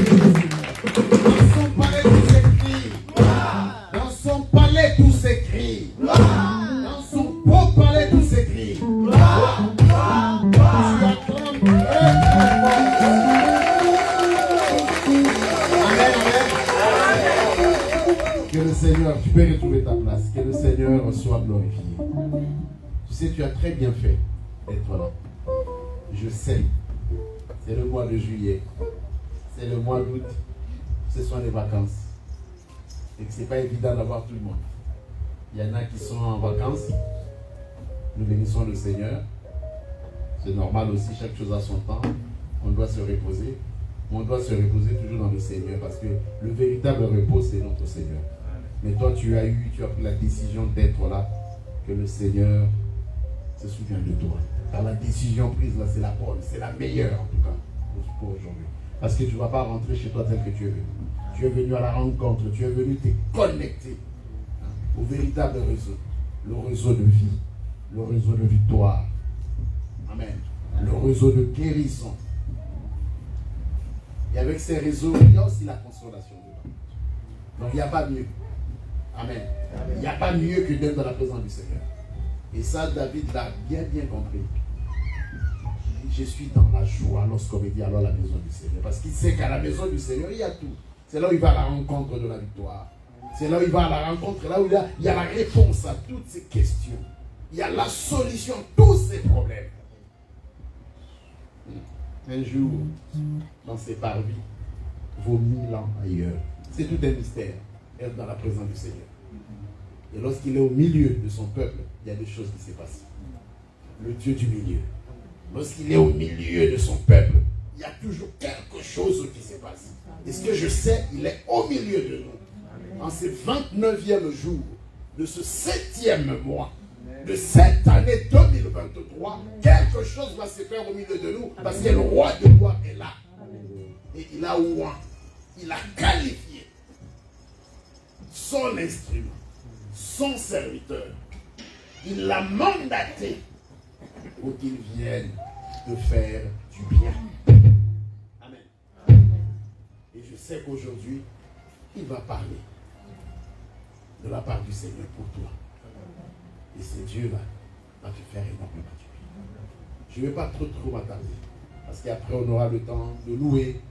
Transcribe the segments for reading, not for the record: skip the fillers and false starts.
Dans son palais tout s'écrit. Dans son palais tout s'écrit. Dans son beau palais tout s'écrit. Que le Seigneur, tu peux retrouver ta place. Que le Seigneur soit glorifié. Tu sais, tu as très bien fait d'être là. Je sais. C'est le mois de juillet. C'est le mois d'août. Ce sont les vacances. Et que ce n'est pas évident d'avoir tout le monde. Il y en a qui sont en vacances. Nous bénissons le Seigneur. C'est normal aussi, chaque chose a son temps. On doit se reposer. On doit se reposer toujours dans le Seigneur parce que le véritable repos, c'est notre Seigneur. Mais toi, tu as pris la décision d'être là, que le Seigneur se souvient de toi. Car la décision prise là, c'est la bonne, c'est la meilleure en tout cas pour aujourd'hui. Parce que tu ne vas pas rentrer chez toi tel que tu es venu. Tu es venu à la rencontre, tu es venu te connecter au véritable réseau. Le réseau de vie, le réseau de victoire. Amen. Le réseau de guérison. Et avec ces réseaux, il y a aussi la consolation dedans. Donc il n'y a pas mieux. Amen. Il n'y a pas mieux que d'être dans la présence du Seigneur. Et ça, David l'a bien compris. Je suis dans la joie lorsqu'on me dit alors la maison du Seigneur. Parce qu'il sait qu'à la maison du Seigneur, il y a tout. C'est là où il va à la rencontre de la victoire. C'est là où il va à la rencontre, là où il y a la réponse à toutes ces questions. Il y a la solution à tous ces problèmes. Un jour, dans ses parvis, vaut 1000 ans ailleurs. C'est tout un mystère, être dans la présence du Seigneur. Et lorsqu'il est au milieu de son peuple, il y a des choses qui se passent. Le Dieu du milieu. Lorsqu'il est au milieu de son peuple, il y a toujours quelque chose qui se passe. Et ce que je sais, il est au milieu de nous. En ce 29e jour de ce 7e mois de cette année 2023, quelque chose va se faire au milieu de nous parce que le roi de gloire est là. Et il a oint, il a qualifié son instrument, son serviteur. Il l'a mandaté pour qu'il vienne te faire du bien. Amen. Et je sais qu'aujourd'hui, il va parler de la part du Seigneur pour toi. Et ce Dieu-là va te faire énormément du bien. Je ne vais pas trop m'attarder. Parce qu'après, on aura le temps de louer.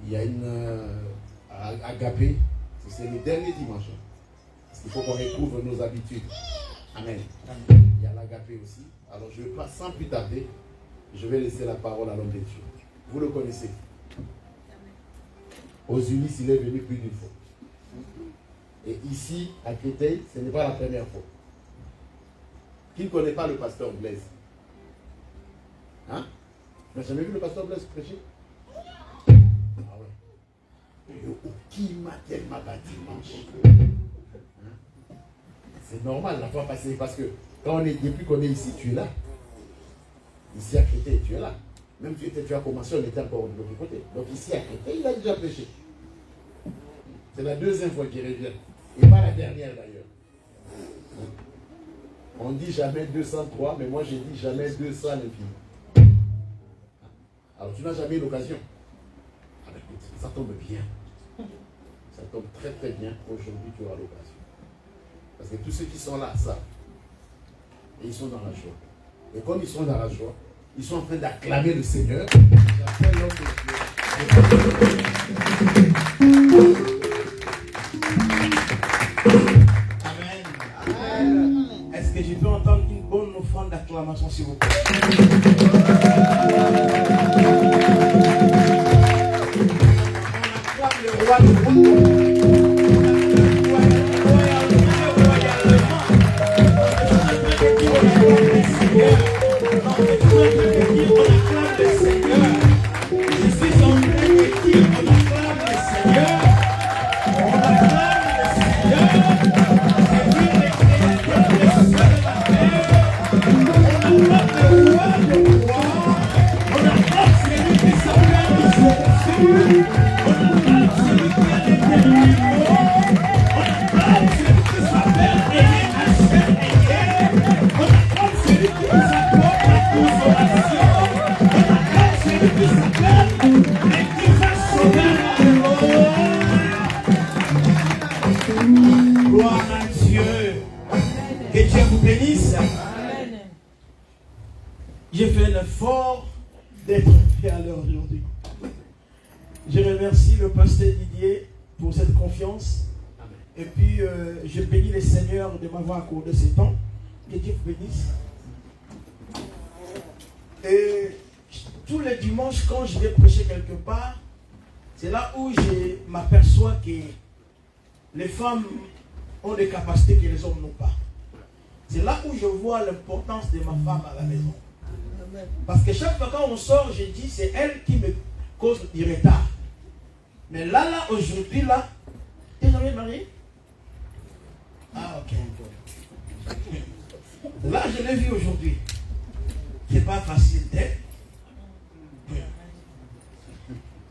Il y a une agapé. C'est le dernier dimanche. Parce qu'il faut qu'on retrouve nos habitudes. Amen. Il y a l'agapé aussi. Alors, je ne vais pas sans plus tarder. Je vais laisser la parole à l'homme de Dieu. Vous le connaissez. Aux Ulis, il est venu plus d'une fois. Et ici, à Créteil, ce n'est pas la première fois. Qui ne connaît pas le pasteur Blaise? Hein? Tu n'as jamais vu le pasteur Blaise prêcher? Ah ouais. Qui m'a tellement battu dimanche? Hein? C'est normal la fois passée parce que depuis qu'on est ici, tu es là. Ici à Créteil, tu es là. Même tu as commencé, on était encore de l'autre côté. Donc ici à Créteil, il a déjà prêché. C'est la deuxième fois qu'il revient. Et pas la dernière d'ailleurs. On dit jamais 203, mais moi j'ai dit jamais 200 l'infini. Alors tu n'as jamais eu l'occasion. Ah ben écoute, ça tombe bien. Ça tombe très très bien. Aujourd'hui tu auras l'occasion. Parce que tous ceux qui sont là savent. Et ils sont dans la joie. Et comme ils sont dans la joie, ils sont en train d'acclamer le Seigneur. J'appelle l'homme de Dieu. Est-ce que je peux entendre une bonne offrande d'acclamation, s'il vous plaît? On acclame le roi de Celui qui s'appelle et qui va sauver Je remercie le pasteur Didier pour cette confiance. Et puis, je bénis le Seigneur de m'avoir accordé ce temps. Que Dieu vous bénisse. Et tous les dimanches, quand je vais prêcher quelque part, c'est là où je m'aperçois que les femmes ont des capacités que les hommes n'ont pas. C'est là où je vois l'importance de ma femme à la maison. Parce que chaque fois quand on sort, je dis, c'est elle qui me cause du retard. Mais là, aujourd'hui, là, t'es jamais marié? Ah, ok. Là, je l'ai vu aujourd'hui. C'est pas facile d'être.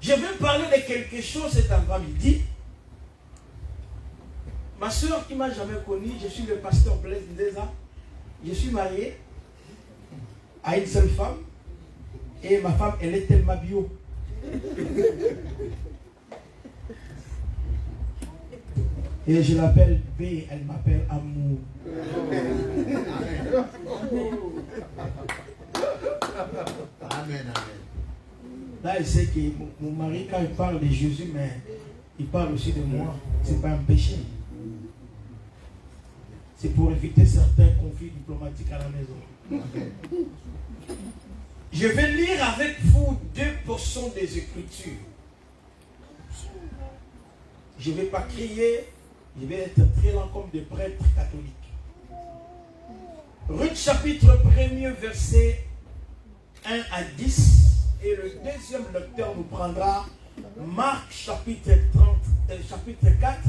Je vais parler de quelque chose cet après-midi. Ma soeur qui m'a jamais connu, je suis le pasteur Blaise Ndeza. Je suis marié à une seule femme. Et ma femme, elle est tellement bio. Et je l'appelle B, elle m'appelle Amour. Amen, amen. Là, elle sait que mon mari, quand il parle de Jésus, mais il parle aussi de moi. C'est pas un péché. C'est pour éviter certains conflits diplomatiques à la maison. Je vais lire avec vous 2 portions des Écritures. Je ne vais pas crier, je vais être très lent comme des prêtres catholiques. Ruth chapitre 1er, verset 1 à 10. Et le deuxième lecteur nous prendra Marc chapitre 4,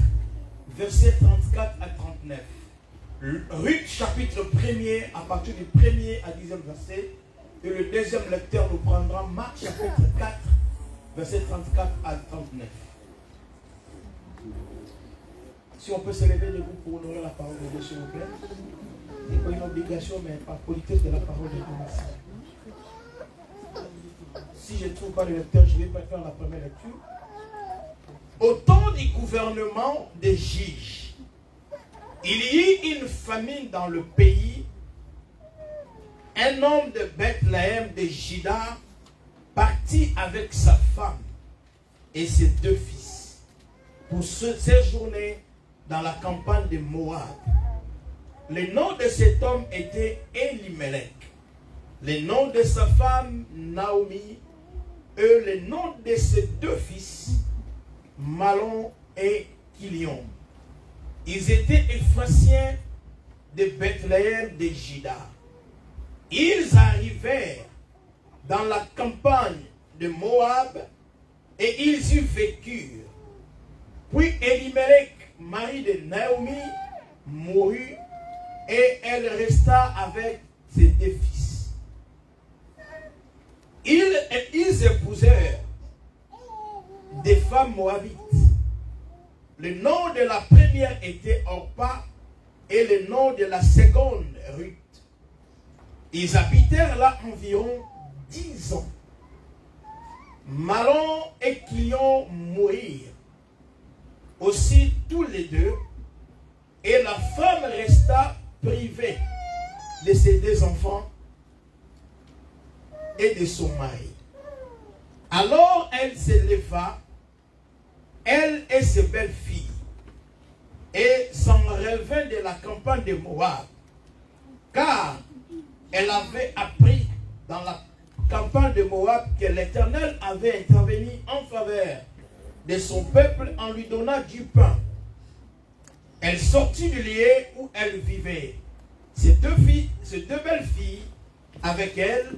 verset 34 à 39. Ruth chapitre 1er, à partir du 1er à 10e verset. Et le deuxième lecteur nous prendra Marc chapitre 4, verset 34 à 39. Si on peut se lever debout pour honorer la parole de Dieu, s'il vous plaît. C'est pas une obligation, mais par politesse de la parole de Dieu. Si je ne trouve pas le lecteur, je ne vais pas faire la première lecture. Au temps du gouvernement des juges, il y eut une famine dans le pays. Un homme de Bethléem de Juda partit avec sa femme et ses 2 fils pour séjourner dans la campagne de Moab. Le nom de cet homme était Elimelech. Le nom de sa femme Naomi et le nom de ses 2 fils Malon et Kilion. Ils étaient Éphrasiens de Bethléem de Juda. Ils arrivèrent dans la campagne de Moab et ils y vécurent. Puis Elimelech, mari de Naomi, mourut et elle resta avec ses 2 fils. Ils épousèrent des femmes moabites. Le nom de la première était Orpa et le nom de la seconde Ruth. Ils habitèrent là environ 10 ans. Malon et Kilion mourirent aussi tous les 2, et la femme resta privée de ses 2 enfants et de son mari. Alors elle se leva, elle et ses belles filles, et s'en revint de la campagne de Moab, car elle avait appris dans la campagne de Moab que l'Éternel avait intervenu en faveur de son peuple en lui donnant du pain. Elle sortit du lieu où elle vivait, ses 2 belles filles avec elle,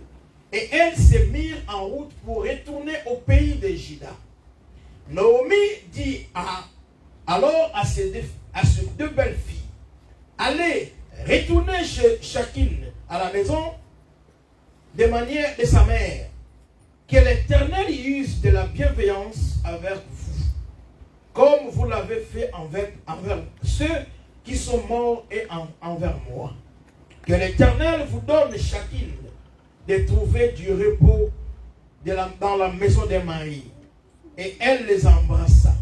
et elles se mirent en route pour retourner au pays de Juda. Naomi dit alors à ses 2 belles filles, allez, retournez chacune à la maison de manière de sa mère, que l'Éternel use de la bienveillance avec vous, comme vous l'avez fait envers ceux qui sont morts et envers moi. Que l'Éternel vous donne chacune de trouver du repos dans la maison des maris. Et elle les embrassa.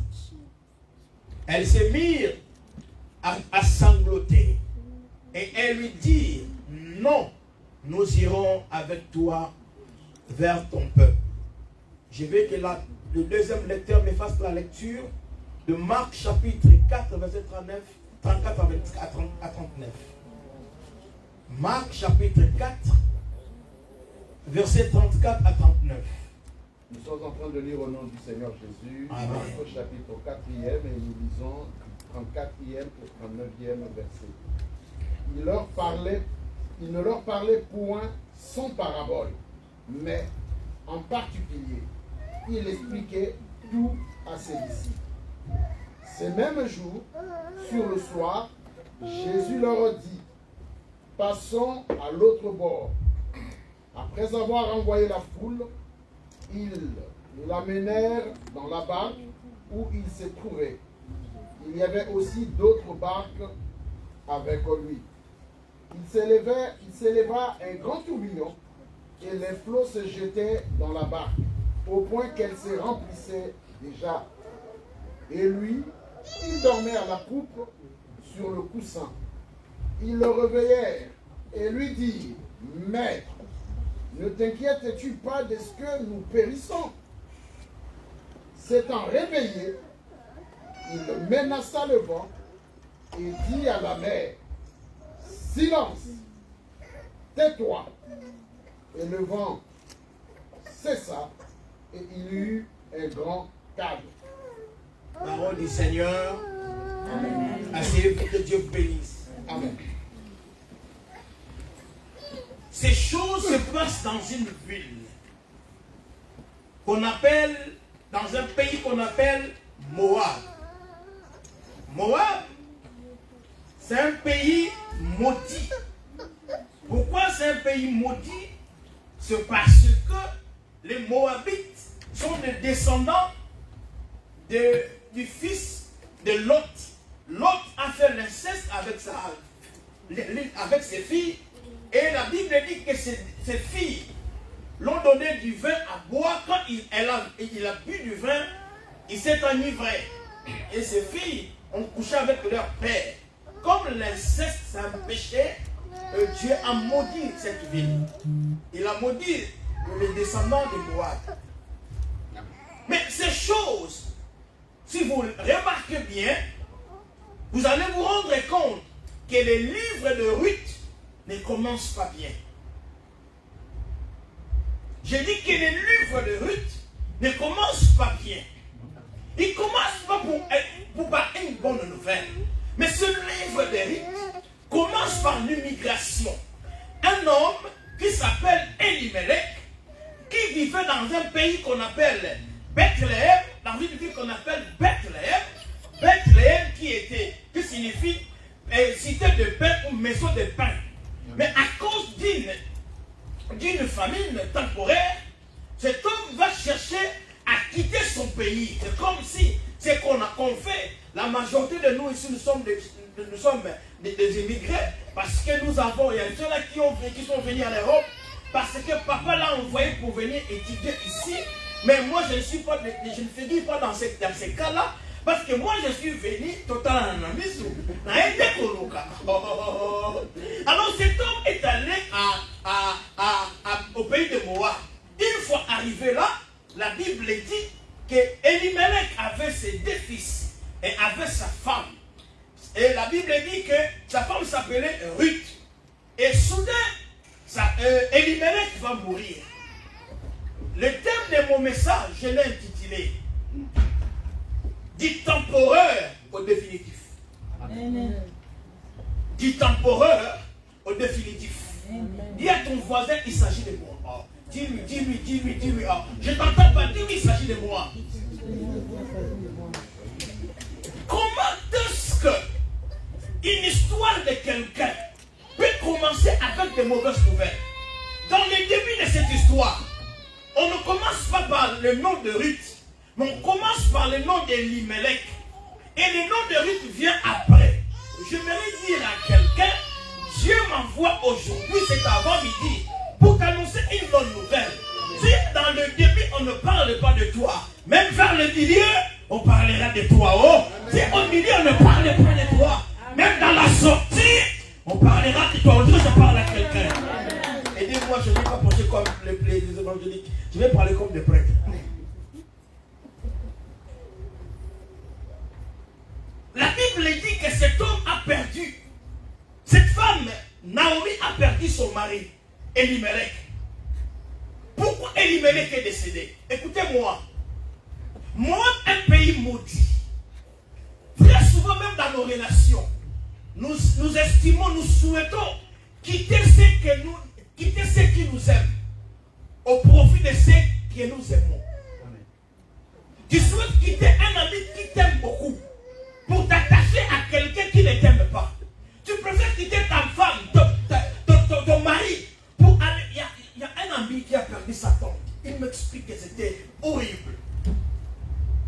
Elles se mirent à sangloter. Et elles lui dirent, non, nous irons avec toi vers ton peuple. Je veux que le deuxième lecteur me fasse la lecture de Marc chapitre 4, verset 34 à 39. Marc chapitre 4, verset 34 à 39. Nous sommes en train de lire au nom du Seigneur Jésus, Amen. Marc au chapitre 4e, et nous lisons 34e au 39e verset. Il ne leur parlait point sans parabole, mais en particulier, il expliquait tout à ses disciples. Ces mêmes jours, sur le soir, Jésus leur dit, passons à l'autre bord. Après avoir envoyé la foule, ils l'amenèrent dans la barque où il se trouvait. Il y avait aussi d'autres barques avec lui. Il s'éleva un grand tourbillon et les flots se jetaient dans la barque, au point qu'elle se remplissait déjà. Et lui, il dormait à la poupe sur le coussin. Ils le réveillèrent et lui dirent, « Maître, ne t'inquiètes-tu pas de ce que nous périssons ?» S'étant réveillé, il menaça le vent et dit à la mer, « Silence, tais-toi !» Et le vent cessa et il y eut un grand calme. Parole du Seigneur. Amen. Asseyez-vous, que Dieu vous bénisse. Amen. Ces choses se passent dans une ville qu'on appelle, dans un pays qu'on appelle Moab. Moab, c'est un pays maudit. Pourquoi c'est un pays maudit? C'est parce que les Moabites sont des descendants du fils de Lot. Lot a fait l'inceste avec ses filles. Et la Bible dit que ses filles l'ont donné du vin à boire. Quand il a bu du vin, il s'est enivré. Et ses filles ont couché avec leur père. Comme l'inceste c'est un péché, Dieu a maudit cette ville. Il a maudit les descendants de Moab. Mais ces choses, si vous remarquez bien, vous allez vous rendre compte que les livres de Ruth ne commencent pas bien. J'ai dit que les livres de Ruth ne commencent pas bien. Ils ne commencent pas par une bonne nouvelle. Mais ce livre de Ruth commence par l'immigration. Un homme qui s'appelle Elimelech, qui vivait dans un pays qu'on appelle Bethléem, dans une ville qu'on appelle Bethléem. Bethléem qui signifie cité de pain ou maison de pain. Mais à cause d'une famine temporaire, cet homme va chercher à quitter son pays. C'est comme si c'est qu'on fait. La majorité de nous ici, nous sommes des immigrés parce que nous avons, il y a ceux-là qui sont venus en Europe parce que papa l'a envoyé pour venir étudier ici. Mais moi, je ne figure pas dans ces cas-là. Parce que moi, je suis venu totalement en Amisou. Alors, cet homme est allé au pays de Moab. Une fois arrivé là, la Bible dit que Elimelech avait ses deux fils et avait sa femme. Et la Bible dit que sa femme s'appelait Ruth. Et soudain, Elimelech va mourir. Le thème de mon message, je l'ai intitulé du temporaire au définitif. Amen. Du temporaire au définitif. Dis à ton voisin, il s'agit de moi. Oh. Dis-lui. Oh. Je t'entends pas, dis-lui, il s'agit de moi. Comment est-ce que une histoire de quelqu'un peut commencer avec de mauvaises nouvelles? Dans le début de cette histoire, on ne commence pas par le nom de Ruth. Mais on commence par le nom d'Elimelech. Et le nom de Ruth vient après. J'aimerais dire à quelqu'un, Dieu m'envoie aujourd'hui, c'est avant-midi, pour t'annoncer une bonne nouvelle. Si dans le début, on ne parle pas de toi, même vers le milieu, on parlera de toi. Oh. Si au milieu, on ne parle pas de toi, même dans la sortie, on parlera de toi. Aujourd'hui, je parle à quelqu'un. Et dis-moi, je ne vais pas penser comme les évangéliques. Je vais parler comme des prêtres. son mari, Elimelech. Pourquoi Elimelech est décédé? Écoutez-moi. Moi, un pays maudit. Très souvent, même dans nos relations, nous estimons, nous souhaitons quitter ceux qui nous aiment au profit de ceux que nous aimons. Amen. Tu souhaites quitter un ami qui t'aime beaucoup pour t'attacher à quelqu'un qui ne t'aime pas. Tu préfères quitter ta femme, ton mari, pour aller. Il y a un ami qui a perdu sa tante. Il m'explique que c'était horrible.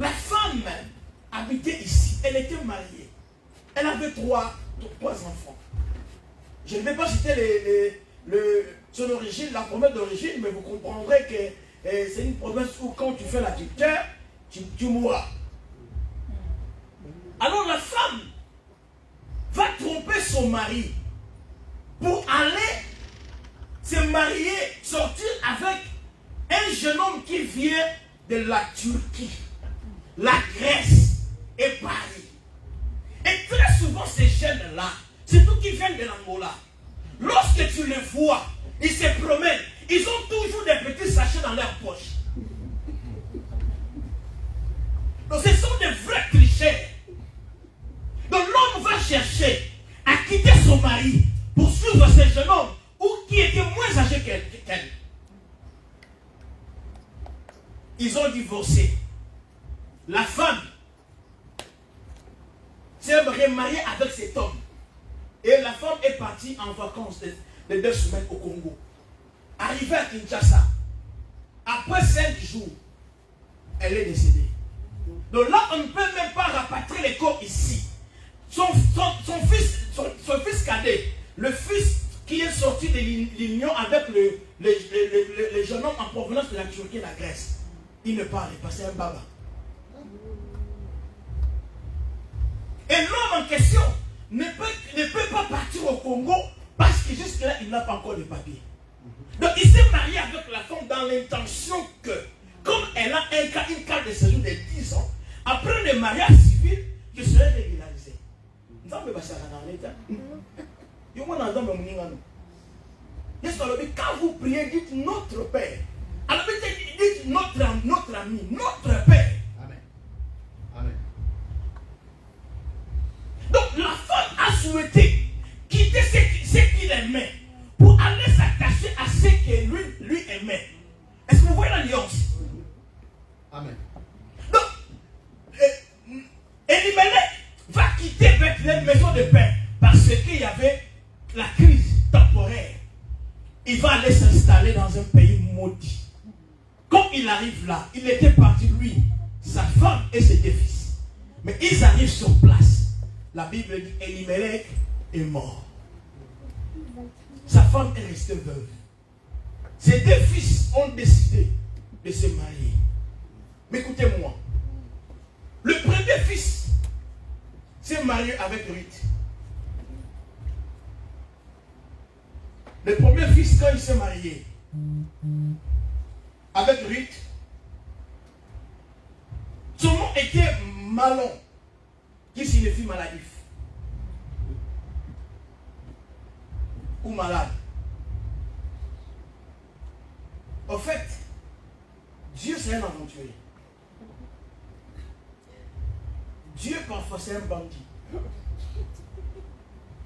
La femme habitait ici. Elle était mariée. Elle avait trois enfants. Je ne vais pas citer son origine, la promesse d'origine, mais vous comprendrez que c'est une promesse où quand tu fais l'adultère, tu mourras. Alors la femme va tromper son mari pour aller se marier, sortir avec un jeune homme qui vient de la Turquie, la Grèce et Paris. Et très souvent ces jeunes-là, c'est tout qui viennent de l'Angola. Lorsque tu les vois, ils se promènent, ils ont toujours des petits sachets dans leur poche. Donc ce sont des vrais clichés. Donc l'homme va chercher à quitter son mari pour suivre ce jeune homme ou qui était moins âgé qu'elle. Ils ont divorcé. La femme s'est remariée avec cet homme. Et la femme est partie en vacances de 2 semaines au Congo. Arrivée à Kinshasa, après 5 jours, elle est décédée. Donc là, on ne peut même pas rapatrier les corps ici. Son fils cadet, le fils qui est sorti de l'union avec le jeune homme en provenance de la Turquie et de la Grèce, il ne parle pas, c'est un baba. Et l'homme en question ne peut pas partir au Congo parce que jusque-là, il n'a pas encore de papier. Donc il s'est marié avec la femme dans l'intention que, comme elle a une carte de séjour de 10 ans, après le mariage civil, je serai régularisé. Quand vous priez, dites notre Père. Alors dites notre ami, notre Père. Amen. Amen. Donc la femme a souhaité quitter ce qu'il aimait pour aller s'attacher à ce que lui aimait. Est-ce que vous voyez la nuance? Amen. Donc, Elimelech va quitter Bethléem, maison de paix, parce qu'il y avait la crise temporaire. Il va aller s'installer dans un pays maudit. Quand il arrive là, il était parti, lui, sa femme et ses 2 fils. Mais ils arrivent sur place. La Bible dit Elimelech est mort. Sa femme est restée veuve. Ses 2 fils ont décidé de se marier. Mais écoutez-moi. Le premier fils s'est marié avec Ruth. Le premier fils, quand il s'est marié avec Ruth, son nom était Malon, qui signifie maladif ou malade. En fait, Dieu c'est un aventurier. Dieu parfois c'est un bandit.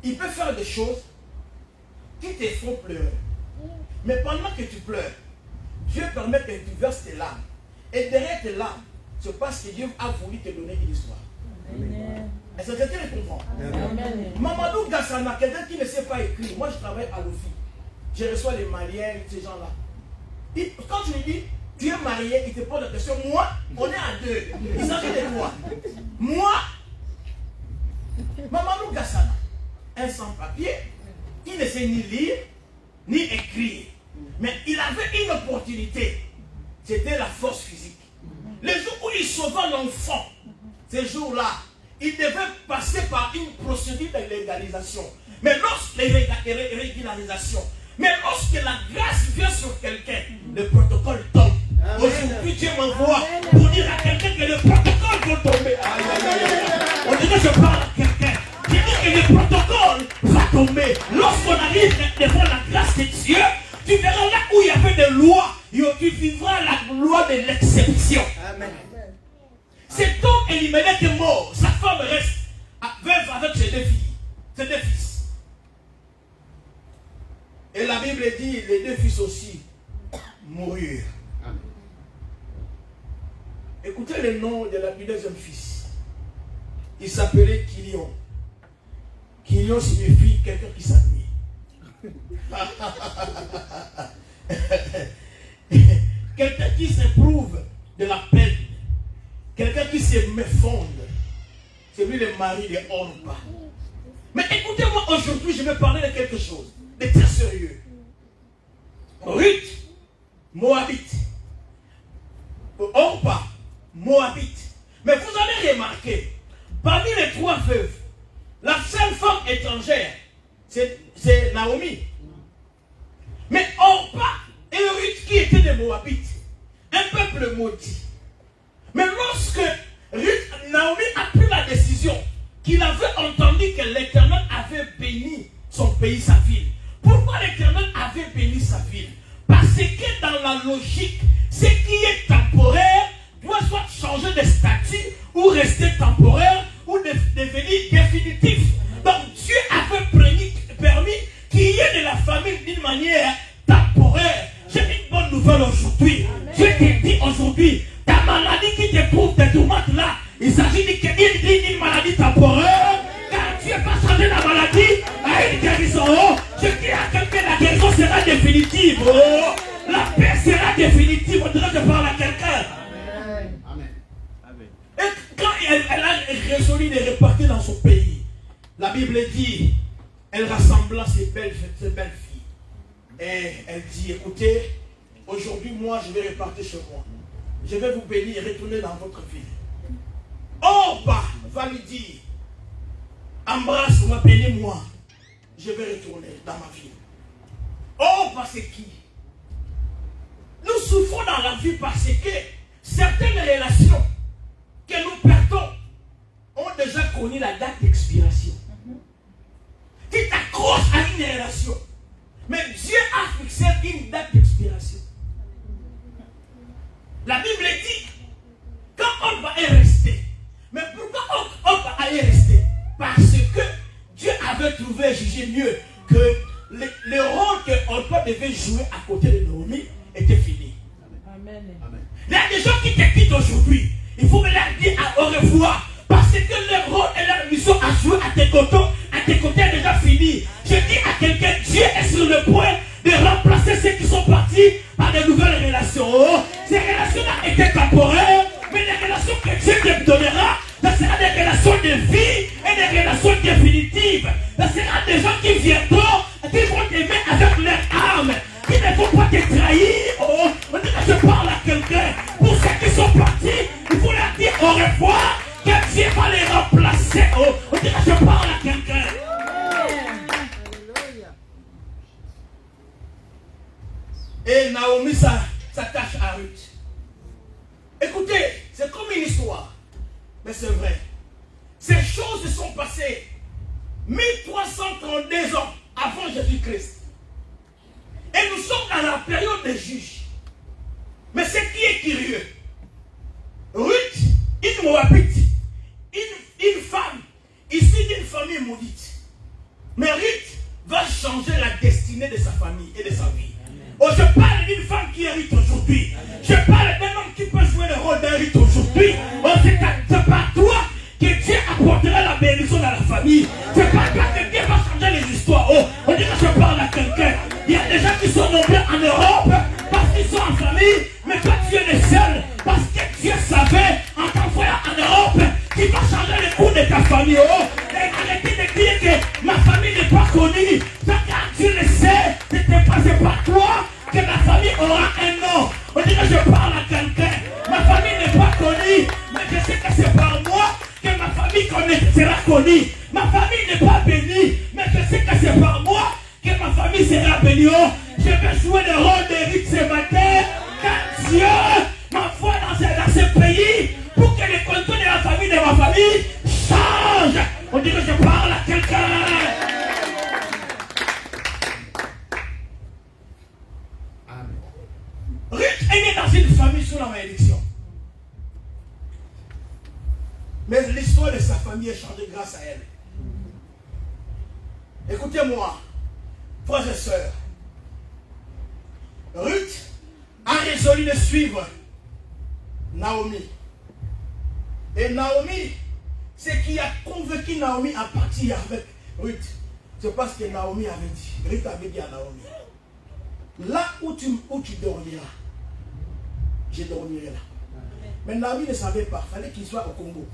Il peut faire des choses qui te font pleurer. Mais pendant que tu pleures, Dieu permet que tu verses tes larmes. Et derrière tes larmes, c'est parce que Dieu a voulu te donner une histoire. Est-ce que quelqu'un comprend? Mamadou Gassana, quelqu'un qui ne sait pas écrire. Moi je travaille à l'OFI. Je reçois les Maliens, ces gens-là. Quand tu lui dis, tu es marié, il te pose la question. Moi, on est à 2. Il s'agit de toi. Moi, Mamadou Gassana, un sans-papier, qui ne sait ni lire, ni écrire. Mais il avait une opportunité. C'était la force physique. Le jour où il sauva l'enfant, ces jours-là, il devait passer par une procédure de légalisation. Mais lorsque la grâce vient sur quelqu'un, le protocole tombe. Aujourd'hui, Dieu m'envoie pour dire à quelqu'un que le protocole va tomber. On dirait que je parle à quelqu'un. Je dis que le protocole va tomber. Lorsqu'on arrive devant la grâce Elimelech est mort, sa femme reste veuve avec ses 2 filles, ses 2 fils. Et la Bible dit, les 2 fils aussi mourirent. Écoutez le nom du 2e fils. Il s'appelait Kilion. Kilion signifie quelqu'un qui s'ennuie. Quelqu'un qui s'éprouve de la peine. Quelqu'un qui se méfonde. C'est lui le mari de Orpa. Mais écoutez-moi, aujourd'hui, je vais parler de quelque chose de très sérieux. Ruth, Moabite. Orpa, Moabite. Mais vous allez remarquer, parmi les 3 veuves, la seule femme étrangère, c'est Naomi. Mais Orpa et Ruth qui étaient des Moabites, un peuple maudit. Mais lorsque Naomi a pris la décision qu'il avait entendu que l'Éternel avait béni son pays, sa ville. Pourquoi l'Éternel avait béni sa ville? Parce que dans la logique, ce qui est temporaire doit soit changer de statut ou rester temporaire ou devenir définitif. Donc Dieu avait permis qu'il y ait de la famine d'une manière temporaire. J'ai une bonne nouvelle aujourd'hui. Dieu te dit aujourd'hui, ta maladie qui te prouve tes tourmentes là, il s'agit d'une maladie temporaire. Car Dieu va changer la maladie à une guérison. Oh, je dis à quelqu'un, la guérison sera définitive. Oh, la paix sera définitive. On dirait que je parle à quelqu'un. Et quand elle a résolu de repartir dans son pays, la Bible dit, elle rassembla ses belles filles. Et elle dit, écoutez, aujourd'hui, moi, je vais repartir chez moi. Je vais vous bénir et retourner dans votre ville. Orpa va lui dire, embrasse-moi, bénis-moi. Je vais retourner dans ma ville. Orpa, c'est qui? Nous souffrons dans la vie parce que certaines relations que nous perdons ont déjà connu la date d'expiration. Tu t'accroches à une relation, mais Dieu a fixé une date d'expiration. La Bible dit, quand Orpa est resté, mais pourquoi Orpa est resté? Parce que Dieu avait trouvé, jugé mieux que le rôle que Orpa devait jouer à côté de Naomi était fini. Amen. Il y a des gens qui te quittent aujourd'hui. Il faut me leur dire au revoir. Parce que leur rôle et leur mission à jouer à tes côtés est déjà fini. Je dis à quelqu'un, Dieu est sur le point de remplacer ceux qui sont partis par de nouvelles relations. Oh, ces relations-là étaient temporaires, mais les relations que Dieu te donnera, ce sera des relations de vie et des relations définitives. Ce sera des gens qui viendront, qui vont t'aimer avec leur âme, qui ne vont pas te trahir. Oh, on dit que je parle à quelqu'un. Pour ceux qui sont partis, il faut leur dire au revoir, que Dieu va les remplacer. Oh, on dit que je parle à quelqu'un. Et Naomi s'attache à Ruth. Écoutez, c'est comme une histoire, mais c'est vrai. Ces choses se sont passées 1332 ans avant Jésus-Christ. Et nous sommes dans la période des juges. Mais ce qui est curieux, Ruth, une Moabite, une femme issue d'une famille maudite. Mais Ruth va changer la destinée de sa famille et de sa vie. Oh, je parle d'une femme qui hérite aujourd'hui. Je parle d'un homme qui peut jouer le rôle d'un Ruth aujourd'hui. Oh, c'est par toi que Dieu apportera la bénédiction dans la famille. C'est pas toi que Dieu va changer les histoires. Oh, on dit que je parle à quelqu'un. Il y a des gens qui sont nombreux en Europe parce qu'ils sont en famille, mais toi tu es le seul parce que Dieu savait en t'envoyant en Europe qu'il va changer le cours de ta famille. Oh, et arrêtez de dire que ma famille n'est pas connue. Car Dieu le sait, c'est pas toi que ma famille aura un nom. On dit que je parle à quelqu'un. Ma famille n'est pas connue, mais je sais que c'est par moi que ma famille sera connue. Ma famille n'est pas bénie, mais je sais que c'est par moi que ma famille sera bénie. Oh, je vais jouer le rôle d'Éric ce matin, car Dieu m'envoie dans ce pays pour que les contours de la famille changent. On dit que je parle à quelqu'un. Ruth est née dans une famille sous la malédiction. Mais l'histoire de sa famille est changée grâce à elle. Écoutez-moi, frères et sœurs. Ruth a résolu de suivre Naomi. Et Naomi, ce qui a convaincu Naomi à partir avec Ruth, c'est parce que Naomi avait dit, Ruth avait dit à Naomi, là où tu dormiras, je dormirai là. Mais Naomi ne savait pas, il fallait qu'il soit au Congo.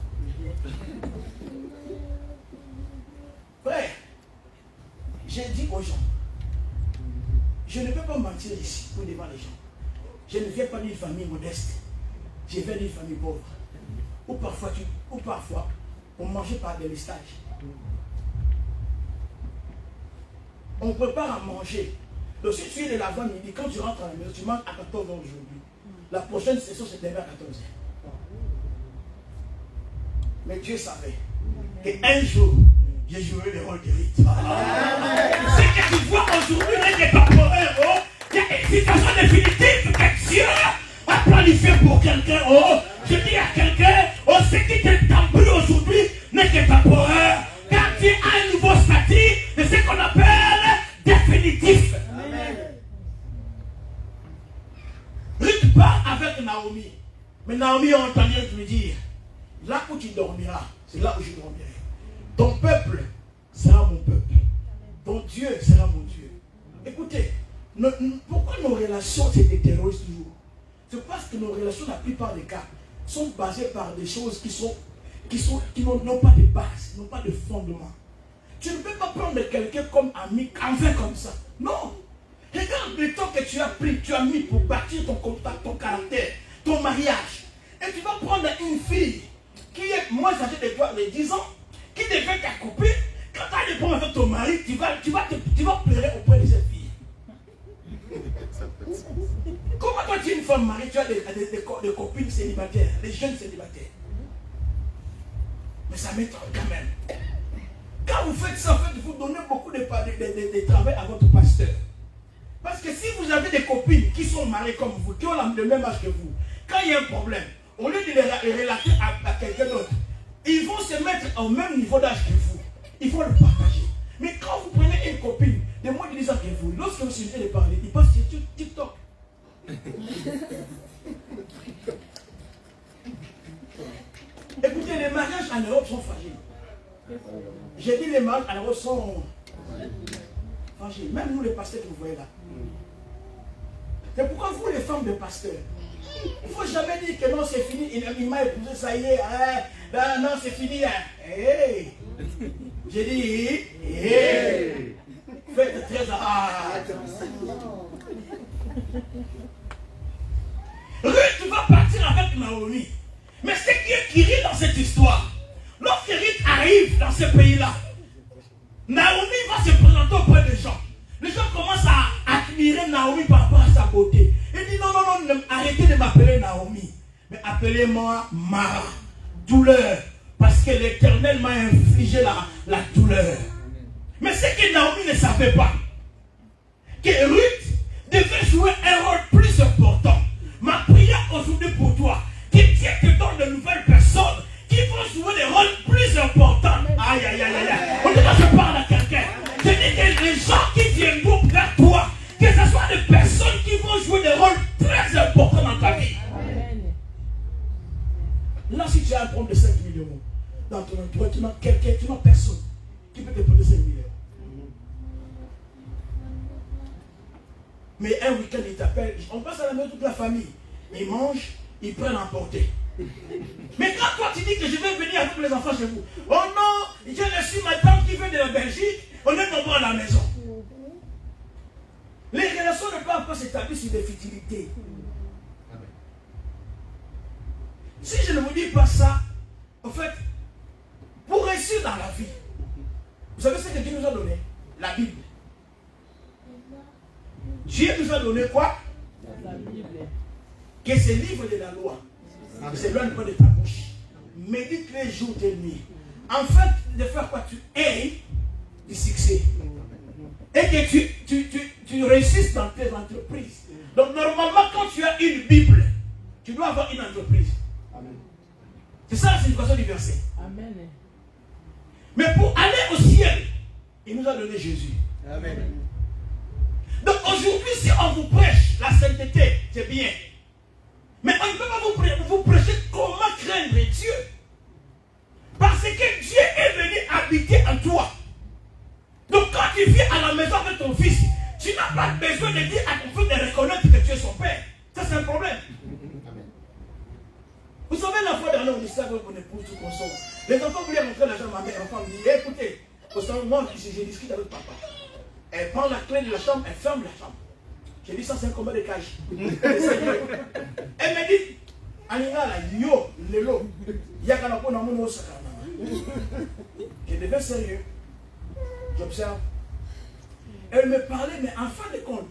Frère, j'ai dit aux gens, je ne peux pas mentir ici pour devant les gens. Je ne viens pas d'une famille modeste, je viens d'une famille pauvre. Ou parfois, on mangeait par des listages. On prépare à manger. Donc si tu es de l'avant-midi, quand tu rentres à la maison, tu manges à 14h aujourd'hui. La prochaine session, c'est demain à 14h. Mais Dieu savait qu'un jour, j'ai joué le rôle de Ruth. Ce que tu vois aujourd'hui n'est pas temporaire. Oh. Il y a une situation définitive que Dieu a planifié pour quelqu'un. Oh. Je dis à quelqu'un, oh, ce qui t'embrouille aujourd'hui n'est que temporaire. Car tu as un nouveau statut de ce qu'on appelle définitif. Amen. Ruth part avec Naomi. Mais Naomi a entendu lui dire, là où tu dormiras, c'est là où je dormirai. Ton peuple sera mon peuple. Ton Dieu sera mon Dieu. Écoutez, pourquoi nos relations se détériorent toujours? C'est parce que nos relations, la plupart des cas, sont basées par des choses qui n'ont pas de base, n'ont pas de fondement. Tu ne peux pas prendre quelqu'un comme ami, enfin comme ça. Non. Regarde le temps que tu as pris, tu as mis pour bâtir ton contact, ton caractère, ton mariage. Et tu vas prendre une fille qui est moins âgée de toi de 10 ans, qui devient ta copine. Quand tu as des problèmes avec ton mari, tu vas pleurer auprès de cette fille. Comment toi tu es une femme mariée, tu as des copines célibataires, des jeunes célibataires? Mais ça m'étonne quand même. Quand vous faites ça, en fait, vous donnez beaucoup de travail à votre pasteur. Parce que si vous avez des copines qui sont mariées comme vous, qui ont le même âge que vous, quand il y a un problème, au lieu de les relater à quelqu'un d'autre, ils vont se mettre au même niveau d'âge que vous. Il faut le partager. Mais quand vous prenez une copine de moins de 10 ans que vous, lorsque vous finissez de parler, il passe sur TikTok. Écoutez, les mariages en Europe sont fragiles. J'ai dit les mariages en Europe sont fragiles. Même nous les pasteurs que vous voyez là. C'est pourquoi vous les femmes de pasteurs, il ne faut jamais dire que non c'est fini, il m'a épousé, ça y est, non c'est fini. Hey. J'ai dit, hey. Faites très attention. Ruth va partir avec Naomi. Mais c'est qui rit dans cette histoire. Lorsque Ruth arrive dans ce pays-là, Naomi va se présenter auprès des gens. Les gens commencent à admirer Naomi par rapport à sa beauté. Il dit non, arrêtez de m'appeler Naomi. Mais appelez-moi Mara. Douleur. Parce que l'Éternel m'a infligé la douleur. Mais ce que Naomi ne savait pas, que Ruth devait jouer un rôle plus important. Ma prière aujourd'hui pour toi, que Dieu te donne de nouvelles personnes qui vont jouer des rôles plus importants. Aïe, aïe, aïe, aïe. En tout cas, je parle à quelqu'un. Je dis que les gens qui viendront vers toi, que ce soit des personnes qui vont jouer des rôles très importants dans ta vie. Amen. Là, si tu as un problème de 5 000 euros dans ton entourage, tu n'as quelqu'un, tu n'as personne qui peut te prendre 5 000 euros. Mais un week-end, il t'appelle, on passe à la maison toute la famille. Ils mangent, ils prennent à emporter. Mais quand toi tu dis que je vais venir avec les enfants chez vous, oh non, j'ai reçu ma tante qui vient de la Belgique, on est tombé à la maison. Les relations ne peuvent pas s'établir sur des futilités. Si je ne vous dis pas ça, en fait, pour réussir dans la vie, vous savez ce que Dieu nous a donné? La Bible. Dieu nous a donné quoi? La Bible. Que c'est le livre de la loi. Ne s'éloigne pas de ta bouche. Médite les jours et nuits. En fait, de faire quoi? Tu aies du succès. Et que tu réussisses dans tes entreprises. Donc normalement, quand tu as une Bible, tu dois avoir une entreprise. C'est ça la signification du verset. Amen. Mais pour aller au ciel, il nous a donné Jésus. Amen. Donc aujourd'hui, si on vous prêche la sainteté, c'est bien. Mais on ne peut pas vous prêcher comment craindre Dieu. Parce que Dieu est venu habiter en toi. Donc quand tu viens à la maison avec ton fils, tu n'as pas besoin de dire à ton fils de reconnaître que tu es son père. Ça c'est un problème. Vous savez, la fois dernière, on disait avec mon épouse, tout consort. Les enfants voulaient rentrer l'argent à ma mère. L'enfant me dit, écoutez, moi, j'ai discuté avec papa. Elle prend la clé de la chambre, elle ferme la chambre. J'ai dit, ça c'est un combat de cage. Elle me dit, Aninga la yo, lelo, yakanako na mono sakana. Je deviens sérieux. J'observe. Elle me parlait, mais en fin de compte,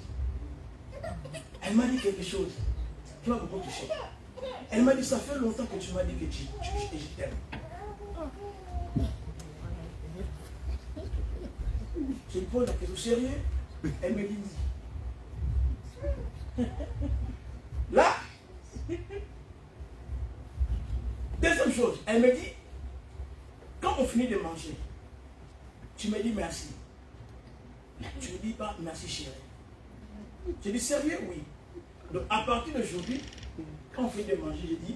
elle m'a dit quelque chose qui m'a beaucoup touché. Elle m'a dit, ça fait longtemps que tu m'as dit que je t'aime. Je lui pose la question sérieux. Elle me dit oui. Là, deuxième chose, elle me dit, quand on finit de manger, tu me dis merci. Tu ne dis pas merci chérie. Je dis sérieux, oui. Donc à partir d'aujourd'hui, quand on finit de manger, je dis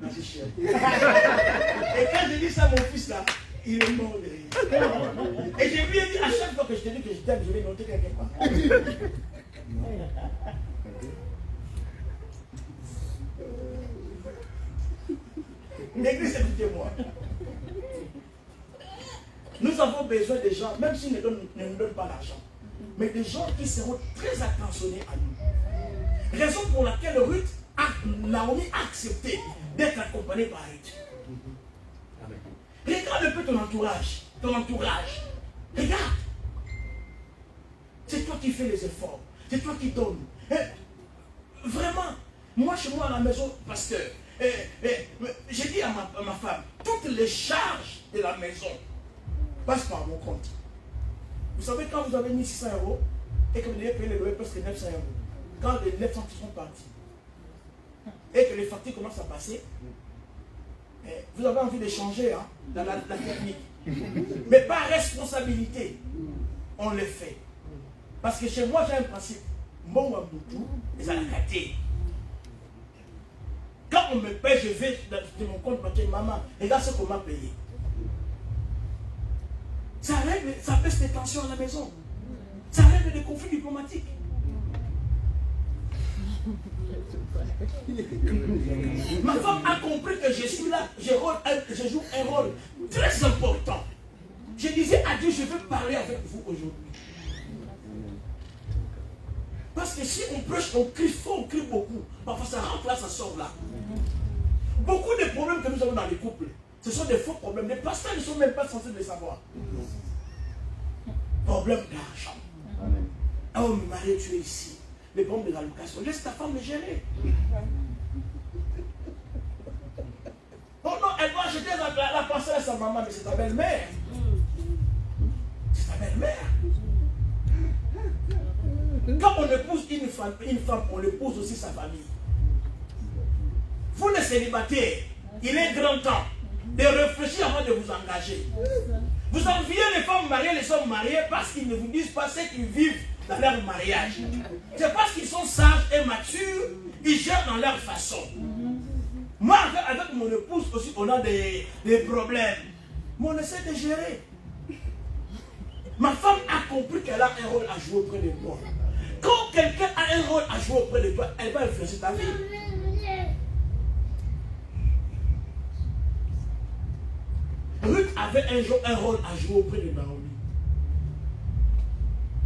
merci chérie. Et quand je dis ça à mon fils là, il est mort de rire. Et je lui ai dit, à chaque fois que je te dis que je t'aime, je vais noter quelque part. L'église, écoutez-moi. Nous avons besoin des gens, même s'ils ne nous donnent pas l'argent, mais des gens qui seront très attentionnés à nous. Raison pour laquelle Naomi a accepté d'être accompagnée par Ruth. Regarde un peu ton entourage. Regarde. C'est toi qui fais les efforts. C'est toi qui donnes. Vraiment, moi chez moi à la maison, pasteur, j'ai dit à ma femme, toutes les charges de la maison passent par mon compte. Vous savez, quand vous avez mis 600 € et que vous devez payer les loyers presque 900 €, quand les 900 sont partis et que les factures commencent à passer, vous avez envie de changer hein, dans la technique. Mais par responsabilité, on le fait. Parce que chez moi, j'ai un principe. Mon Waboutou, les alakatés. Quand on me paye, je vais de mon compte bancaire, maman, regarde ce qu'on m'a payé. Ça règle, ça baisse les tensions à la maison. Ça règle des conflits diplomatiques. Ma femme a compris que je suis là, je joue un rôle très important. Je disais à Dieu, je veux parler avec vous aujourd'hui. Parce que si on prêche, on crie fort, on crie beaucoup. Parfois ça rentre là, ça sort là. Beaucoup de problèmes que nous avons dans les couples, ce sont des faux problèmes. Les pasteurs ne sont même pas censés les savoir. Problème d'argent. Un homme marié, tu es ici. Les problèmes de l'allocation. Laisse ta femme le gérer. Oh non, elle va acheter la parcelle à sa maman, mais c'est ta belle-mère. C'est ta belle-mère. Quand on épouse une femme, on épouse aussi sa famille. Vous les célibataires, il est grand temps de réfléchir avant de vous engager. Vous enviez les femmes mariées, les hommes mariés parce qu'ils ne vous disent pas ce qu'ils vivent dans leur mariage. C'est parce qu'ils sont sages et matures, ils gèrent dans leur façon. Moi, avec mon épouse aussi, on a des problèmes. Mais on essaie de gérer. Ma femme a compris qu'elle a un rôle à jouer auprès de moi. Quand quelqu'un a un rôle à jouer auprès de toi, elle va influencer ta vie. Ruth avait un rôle à jouer auprès de Naomi.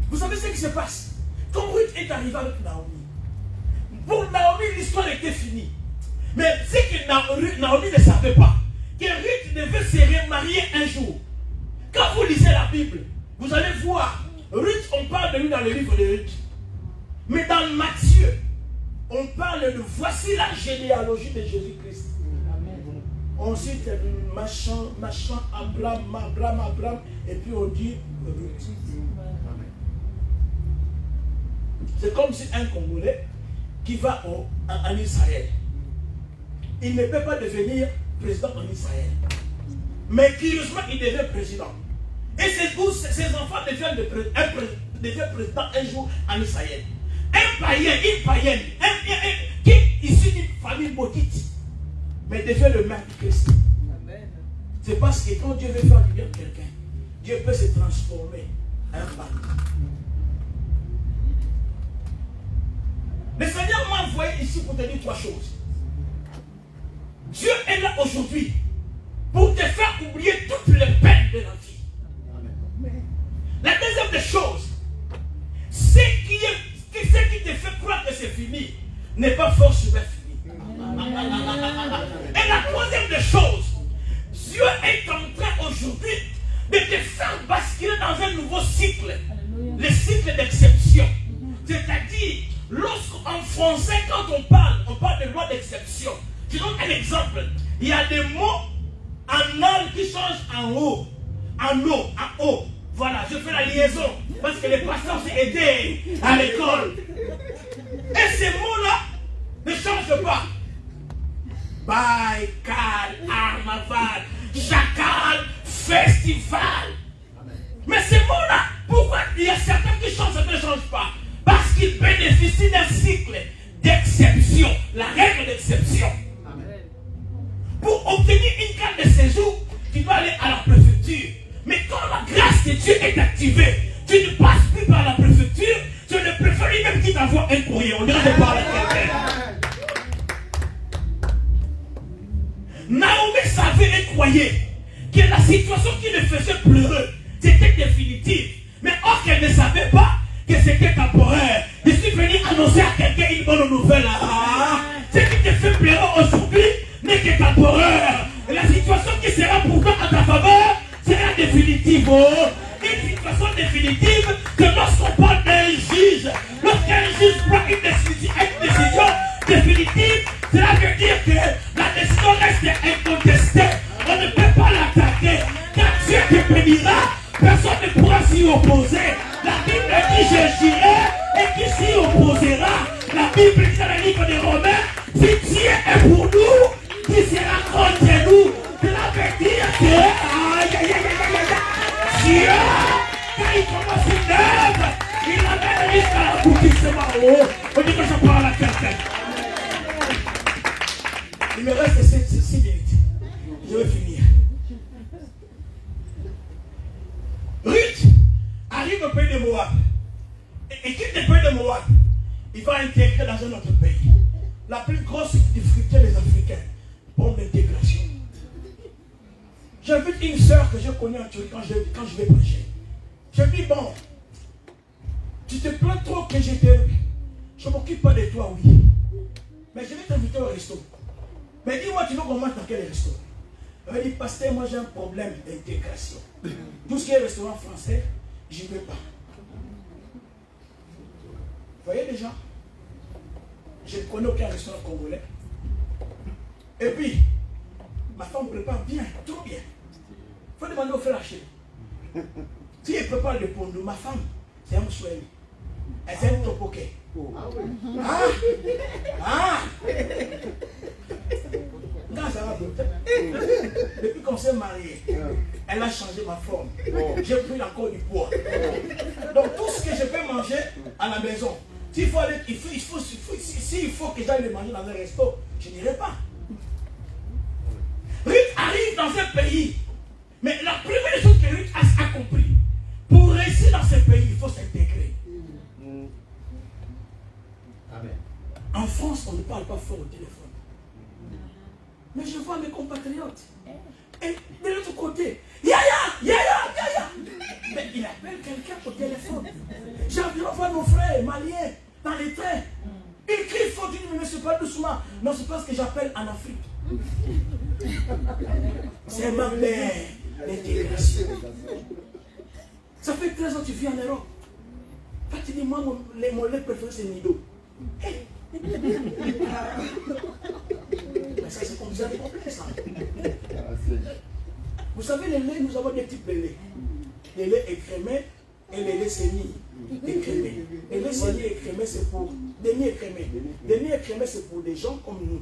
Vous savez ce qui se passe? Quand Ruth est arrivée avec Naomi, pour Naomi, l'histoire était finie. Mais c'est que Naomi ne savait pas que Ruth devait se remarier un jour. Quand vous lisez la Bible, vous allez voir, Ruth, on parle de lui dans le livre de Ruth. Mais dans Matthieu, on parle de voici la généalogie de Jésus-Christ. On cite machin, Abraham, et puis on dit Ruth. C'est comme si un Congolais qui va en Israël, il ne peut pas devenir président en Israël. Mais curieusement, il devient président. Et ses enfants deviennent président un jour en Israël. Un païen, une païenne, qui est issu d'une famille maudite, mais devient le maître du Christ. C'est parce que quand Dieu veut faire du bien à quelqu'un, Dieu peut se transformer en un païen. Le Seigneur m'a envoyé ici pour te dire 3 choses. Dieu est là aujourd'hui pour te faire oublier toutes les peines de la vie. La deuxième des choses, ce qui te fait croire que c'est fini n'est pas forcément fini. Et la troisième des choses, Dieu est en train aujourd'hui de te faire basculer dans un nouveau cycle, le cycle d'exception. C'est-à-dire, lorsqu'en français, quand on parle de loi d'exception. Je donne un exemple. Il y a des mots en al qui changent en haut, en haut, en haut. Voilà, je fais la liaison parce que les pasteurs s'est aidé à l'école. Et ces mots-là ne changent pas. Baïkal, Armaval, Chacal, Festival. Mais ces mots-là, pourquoi il y a certains qui changent, certains ne changent pas? Parce qu'ils bénéficient d'un cycle d'exception, la règle d'exception. Pour obtenir une carte de séjour, tu dois aller à la préfecture. Mais quand la grâce de Dieu est activée, tu ne passes plus par la préfecture, tu ne préfères lui-même qu'il t'envoie un courrier. On dirait que je parle à quelqu'un. Naomi savait et croyait que la situation qui le faisait pleurer, c'était définitive. Mais or qu'elle ne savait pas que c'était temporaire. Je suis venu annoncer à quelqu'un une bonne nouvelle. Ce qui te fait pleurer aujourd'hui n'est que temporaire. Et la situation qui sera pourtant à ta faveur sera définitive. Une situation définitive, que lorsqu'on parle d'un juge, lorsqu'un juge prend une décision définitive, cela veut dire que la décision reste incontestée. On ne peut pas l'attaquer. Quand Dieu te bénira, personne ne pourra s'y opposer. La Bible dit je dirai et qui s'y opposera. La Bible dit dans le livre des Romains, si Dieu est pour nous, qui sera contre nous? Cela veut dire que Dieu, quand il commence une œuvre, il l'amène jusqu'à l'aboutissement. On dit que je parle à quelqu'un. Il me reste 6 minutes. Je vais finir. Ruth arrive au pays de Moab. Et quitte le pays de Moab. Il va intégrer dans un autre pays. La plus grosse difficulté des Africains, pour l'intégration. J'invite une soeur que je connais en Turquie quand je vais prêcher. Je dis, bon, tu te plains trop que je m'occupe pas de toi, oui. Mais je vais t'inviter au resto. Mais dis-moi, tu veux qu'on mange dans quel resto? Elle me dit, pasteur, moi j'ai un problème d'intégration. Tout ce qui est restaurant français, j'y vais pas. Vous voyez les gens? Je ne connais aucun restaurant congolais. Et puis, ma femme prépare bien, trop bien. Il faut demander au frère Haché. Si elle prépare le pondou, ma femme, c'est un Moussoueli. Elle c'est un topoké. Quand ça va depuis qu'on s'est marié, elle a changé ma forme. J'ai pris encore du poids. Donc tout ce que je peux manger à la maison, s'il faut que j'aille le manger dans un resto, je n'irai pas. Ruth arrive dans un pays, mais la première chose que Ruth a compris, pour réussir dans ce pays, il faut s'intégrer. Amen. En France, on ne parle pas fort au téléphone. Mais je vois mes compatriotes. Et de l'autre côté, Yaya. Mais il appelle quelqu'un au téléphone. J'ai environ voir nos frères maliens dans les trains. Il crie fort, il dit, mais c'est pas doucement. Non, c'est parce que j'appelle en Afrique. C'est ma mère d'intégration. Ça fait 13 ans que tu vis en Europe. Quand tu dis, moi, mon lait préféré, c'est Nido. Mais ça, c'est comme ça, complexe. Vous savez, les laits, nous avons des types de lait. Les laits écrémés et les laits semi-écrémés. Les laits semi-écrémés, c'est pour demi-écrémés. Demi-écrémés, c'est pour des gens comme nous,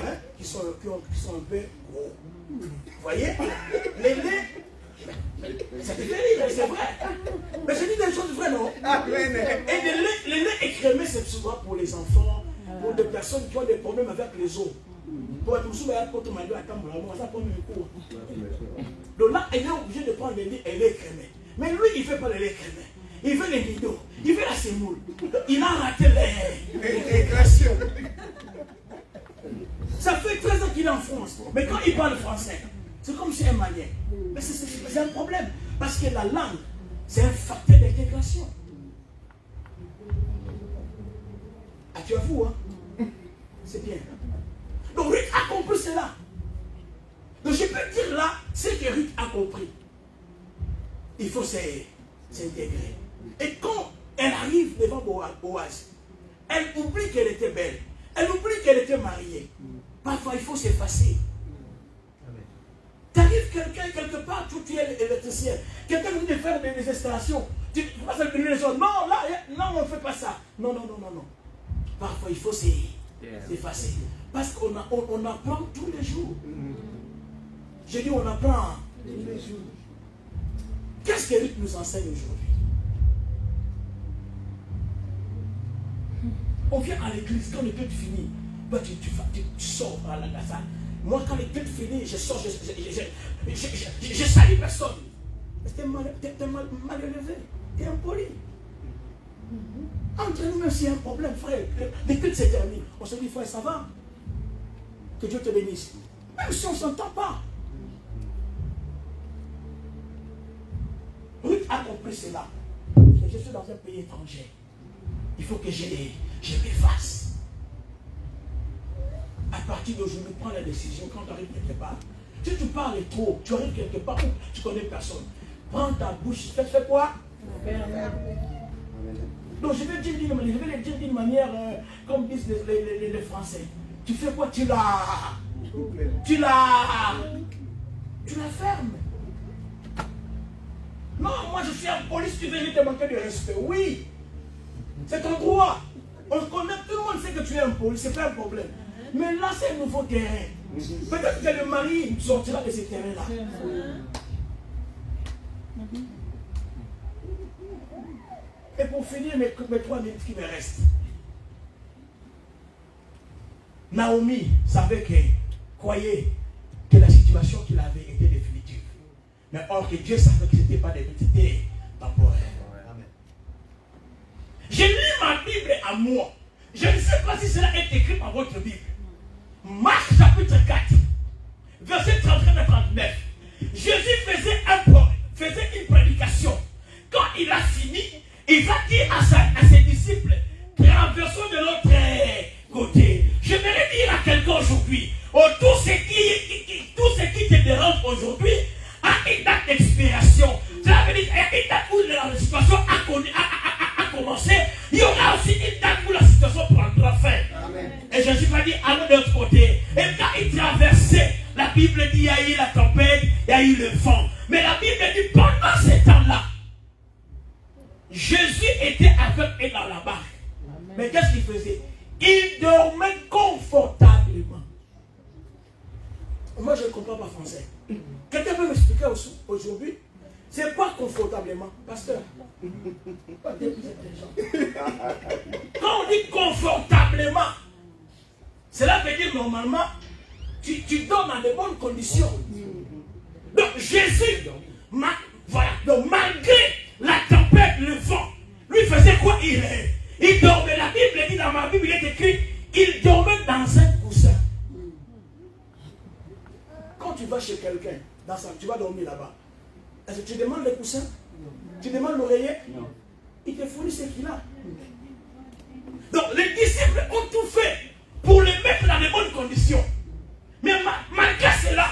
hein, qui sont un peu gros. Vous voyez? Les laits, ça te fait rire, c'est vrai. Mais je dis des choses vraies, non? Et les laits écrémés, c'est souvent pour les enfants, pour des personnes qui ont des problèmes avec les os. Pour être souvent à côté de ma ça prend un cours. Donc là, il est obligé de prendre les laits écrémés. Mais lui, il ne fait pas les laits écrémés. Il veut les nidos, il veut la semoule. Il a raté les créations. Ça fait 13 ans qu'il est en France. Mais quand il parle français, c'est comme si un malien. Mais c'est un problème. Parce que la langue, c'est un facteur d'intégration. Ah, tu es fou, hein? C'est bien. Donc Ruth a compris cela. Donc je peux dire là, ce que Ruth a compris. Il faut s'intégrer. Et quand elle arrive devant Boaz, elle oublie qu'elle était belle. Elle oublie qu'elle était mariée. Parfois, il faut s'effacer. Tu arrives quelqu'un quelque part, tu es électricien. Quelqu'un vient de faire des installations. Tu passes à les gens. Non, là, non, on ne fait pas ça. Non. Parfois, il faut s'effacer. Parce qu'on apprend tous les jours. Je dis, on apprend tous les jours. Qu'est-ce que Ruth nous enseigne aujourd'hui? On vient à l'église, quand le culte finit, bah, tu sors à la salle. Moi, quand le culte finit, je sors, je salue personne. T'es mal élevé, t'es impoli. Entre nous-mêmes, s'il y a un problème, frère, le culte se termine. On se dit, frère, ça va? Que Dieu te bénisse. Même si on ne s'entend pas. Ruth a compris cela. Je suis dans un pays étranger. Il faut que je m'efface. À partir d'aujourd'hui, prends la décision quand tu arrives quelque part. Si tu parles trop, tu arrives quelque part où tu ne connais personne. Prends ta bouche. Fais quoi? Donc je vais le dire d'une manière comme disent les Français. Tu fais quoi? Tu la fermes. Non, moi je suis en police, tu veux te manquer de respect. Oui, c'est ton droit. On connaît, tout le monde sait que tu es un police, c'est pas un problème. Mais là, c'est un nouveau terrain. Peut-être que le mari sortira de ce terrain-là. Et pour finir, mes 3 minutes qui me restent. Naomi savait croyait que la situation qu'il avait était définitive. Mais or que Dieu savait que ce n'était pas définitif, c'était temporaire. Je lis ma Bible à moi. Je ne sais pas si cela est écrit par votre Bible. Marc chapitre 4, verset 31 à 39. Jésus faisait une prédication. Quand il a fini, il va dire à ses disciples, traversons de l'autre côté. Je voudrais dire à quelqu'un aujourd'hui, tout ce qui te dérange aujourd'hui a une date d'expiration. Ça veut dire qu'il y a une date où la situation a commencé. Il y aura aussi une date où la situation prendra fin. Amen. Et Jésus va dire, allons de l'autre côté. Et quand il traversait, la Bible dit, il y a eu la tempête, il y a eu le vent. Mais la Bible dit, pendant ces temps-là, Jésus était avec eux dans la barque. Amen. Mais qu'est-ce qu'il faisait? Il dormait confortablement. Moi, je ne comprends pas français. Quelqu'un peut m'expliquer aujourd'hui? C'est quoi confortablement, pasteur? Quand on dit confortablement, cela veut dire normalement, tu dors dans de bonnes conditions. Donc Jésus, donc malgré la tempête, le vent, lui faisait quoi? Il dormait. La Bible dit, dans ma Bible, il est écrit, il dormait dans un coussin. Quand tu vas chez quelqu'un, tu vas dormir là-bas, est-ce que tu demandes le coussin? Tu demandes l'oreiller? Non. Il te fournit ce qu'il a. Donc les disciples ont tout fait pour le mettre dans de bonnes conditions. Mais malgré cela,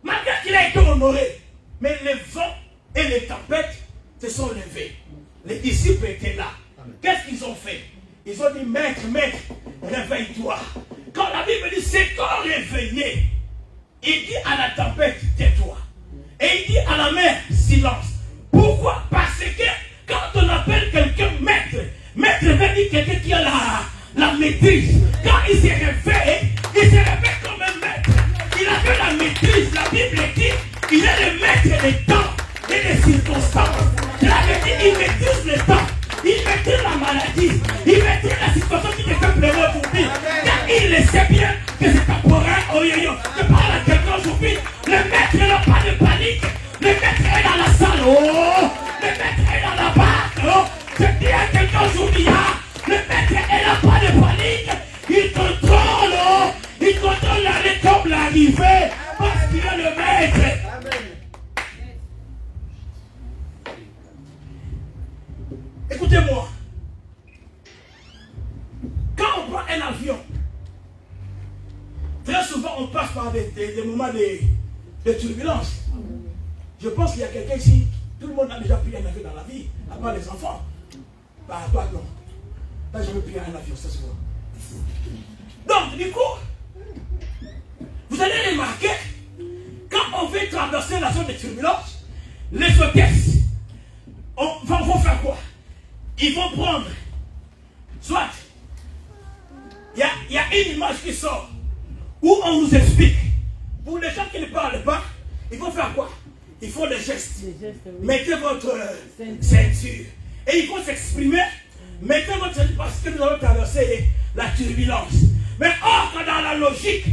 malgré qu'il a été honoré, mais les vents et les tempêtes se sont levés. Les disciples étaient là. Qu'est-ce qu'ils ont fait? Ils ont dit, maître, réveille-toi. Quand la Bible dit, c'est quand réveillé, il dit à la tempête, tais-toi. Et il dit à la mer, silence. Pourquoi? Parce que quand on appelle quelqu'un maître veut dire quelqu'un qui a la maîtrise. Quand il se réveille comme un maître. Il avait la maîtrise. maîtrise. La Bible dit qu'il est le maître des temps et des circonstances. Cela veut dire qu'il maîtrise le temps. Il maîtrise la maladie. Il maîtrise la situation qui te fait pleurer aujourd'hui. Car il le sait bien que c'est temporaire. Oh yo yo. Je parle à quelqu'un aujourd'hui. Le maître n'a pas de panique. Le maître est dans la salle. Oh. Le maître est dans la barque. Oh. Je dis à quelqu'un aujourd'hui. Le maître est là, pas de panique. Il contrôle. Oh. Il contrôle l'arrêt comme l'arrivée. Parce qu'il est le maître. Écoutez-moi. Quand on prend un avion, très souvent on passe par des moments de turbulence. Je pense qu'il y a quelqu'un ici, tout le monde a déjà pris un avion dans la vie, à part les enfants. Bah, toi non. Là, je veux pris un avion, ça se voit. Donc, du coup, vous allez remarquer, quand on veut traverser la zone de turbulence, les hôtesses vont faire quoi? Ils vont prendre, soit, il y a une image qui sort, où on nous explique, pour les gens qui ne parlent pas, ils vont faire quoi? Ils font des gestes. Oui. Mettez votre ceinture. Et ils vont s'exprimer, mettez votre ceinture parce que nous allons traverser la turbulence. Mais or, dans la logique,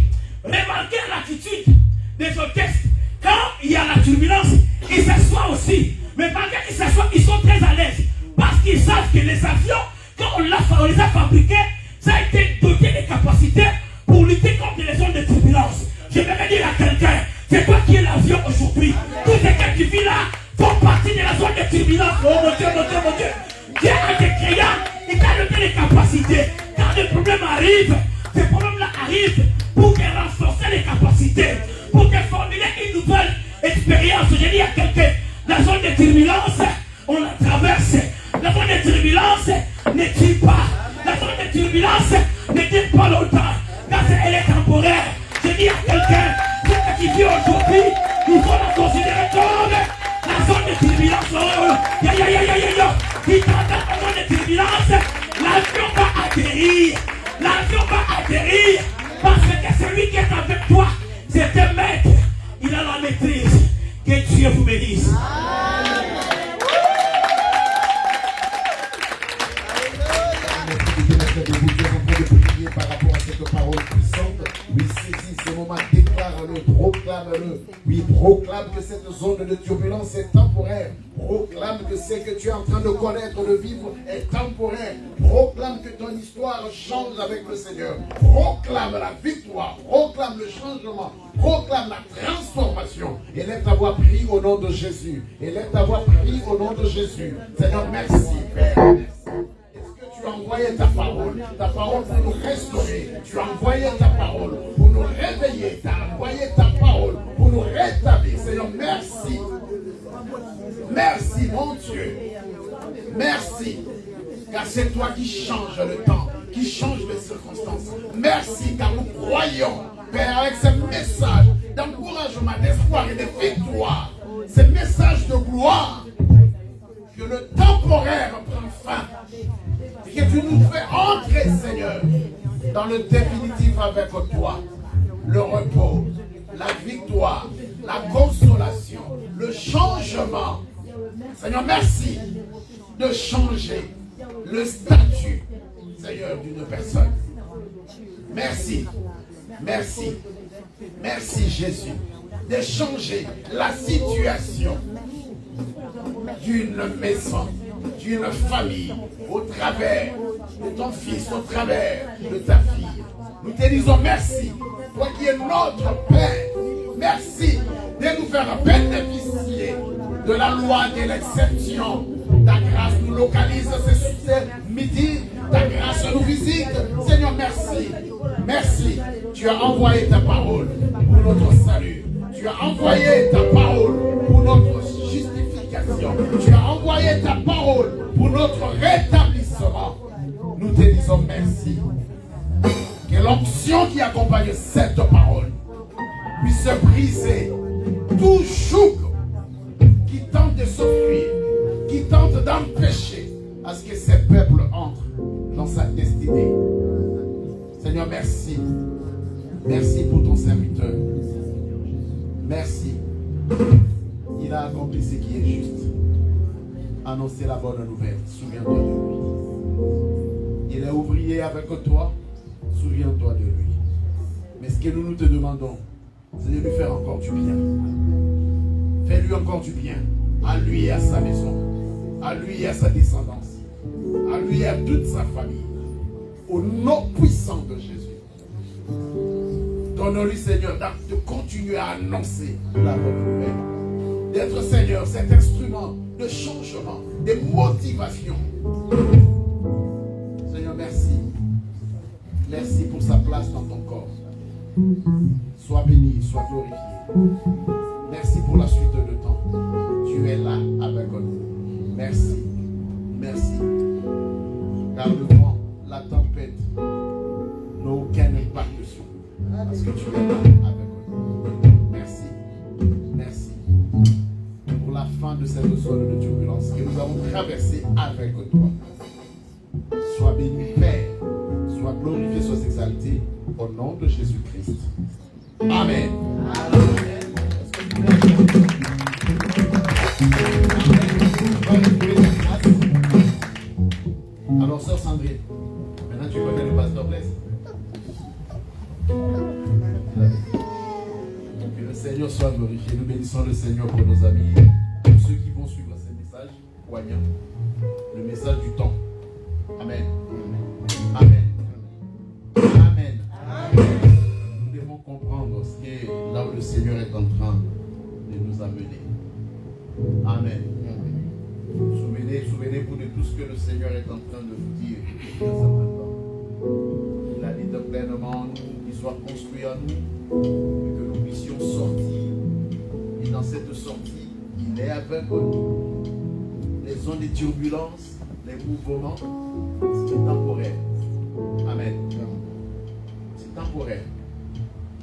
remarquez l'attitude des hôtesses. Quand il y a la turbulence, ils s'assoient aussi. Mais malgré qu'ils s'assoient, ils sont très à l'aise. Parce qu'ils savent que les avions, quand on les a fabriqués, ça a été doté de capacités pour lutter contre les zones de turbulence. Je vais dire à quelqu'un, c'est toi qui es l'avion aujourd'hui. Tous ces gens qui vivent là font partie de la zone de turbulence. Oh mon Dieu, mon Dieu, mon Dieu. Dieu a des créants, il t'a donné les capacités. Quand des problèmes arrivent, ces problèmes-là arrivent pour te renforcer les capacités, pour te formuler une nouvelle expérience. Je dis à quelqu'un, la zone de turbulence, on la traverse. La zone de turbulence ne tue pas. La zone de turbulence ne dure pas longtemps. Car elle est temporaire. Je dis à quelqu'un, ce qui vit aujourd'hui, il faut la considérer comme la zone de turbulence. Il t'entend la zone de turbulence, l'avion va atterrir. L'avion va atterrir. Parce que celui qui est avec toi, c'est un maître. Il a la maîtrise. Que Dieu vous bénisse. Par rapport à cette parole puissante, oui, saisis ce moment, déclare-le, proclame-le. Oui, proclame que cette zone de turbulence est temporaire. Proclame que ce que tu es en train de connaître, de vivre, est temporaire. Proclame que ton histoire change avec le Seigneur. Proclame la victoire, proclame le changement, proclame la transformation. Élève ta voix, prie au nom de Jésus. Élève ta voix, prie au nom de Jésus. Seigneur, merci, Père. Tu as envoyé ta parole pour nous restaurer. Tu as envoyé ta parole pour nous réveiller. Tu as envoyé ta parole pour nous rétablir. Seigneur, merci. Merci, mon Dieu. Merci. Car c'est toi qui changes le temps, qui change les circonstances. Merci, car nous croyons, Père, avec ce message d'encouragement, d'espoir et de victoire, ce message de gloire, que le temporaire prend fin. Et que tu nous fais entrer, Seigneur, dans le définitif avec toi. Le repos, la victoire, la consolation, le changement. Seigneur, merci de changer le statut, Seigneur, d'une personne. Merci, merci, merci Jésus, de changer la situation d'une maison, d'une famille, au travers de ton fils, au travers de ta fille. Nous te disons merci, toi qui es notre Père. Merci de nous faire bénéficier de la loi de l'exception. Ta grâce nous localise ce midi, ta grâce nous visite. Seigneur, merci. Merci, tu as envoyé ta parole pour notre salut. Tu as envoyé ta parole pour notre justification. Tu as envoyé ta parole pour notre rétablissement. Nous te disons merci. Que l'onction qui accompagne cette parole puisse briser tout joug qui tente de s'offrir, qui tente d'empêcher à ce que ces peuples entrent dans sa destinée. Seigneur, merci. Merci pour ton serviteur. Merci. Il a accompli ce qui est juste. Annoncer la bonne nouvelle. Souviens-toi de lui. Il est ouvrier avec toi. Souviens-toi de lui. Mais ce que nous te demandons, c'est de lui faire encore du bien. Fais-lui encore du bien. À lui et à sa maison. À lui et à sa descendance. À lui et à toute sa famille. Au nom puissant de Jésus. Donne-lui, Seigneur, de continuer à annoncer la bonne nouvelle. D'être, Seigneur, cet instrument de changement, de motivation. Seigneur, merci. Merci pour sa place dans ton corps. Sois béni, sois glorifié. Merci pour la suite de temps. Tu es là avec nous. Merci. Merci. Car le vent, la tempête n'ont aucun impact sur nous. Parce que tu es là avec nous. Merci. Merci. Pour la fin de cette zone de turbulence que nous avons traversée avec toi. Sois béni, Père. Sois glorifié, sois exalté. Au nom de Jésus-Christ. Amen. Alors, sœur Sandrine, maintenant tu connais le pasteur Blaise. Que le Seigneur soit glorifié. Nous bénissons le Seigneur pour nos amis, pour ceux qui vont suivre ces messages poignants, le message du temps. Amen. Amen. Amen. Nous devons comprendre ce qui est là où le Seigneur est en train de nous amener. Amen. Souvenez-vous de tout ce que le Seigneur est en train de vous dire depuis un certain temps. Il a dit de pleinement qu'il soit construit en nous et que nous puissions sortir. Et dans cette sortie, il est avec nous. Les zones de turbulence, les mouvements, c'est temporaire. Amen. C'est temporaire.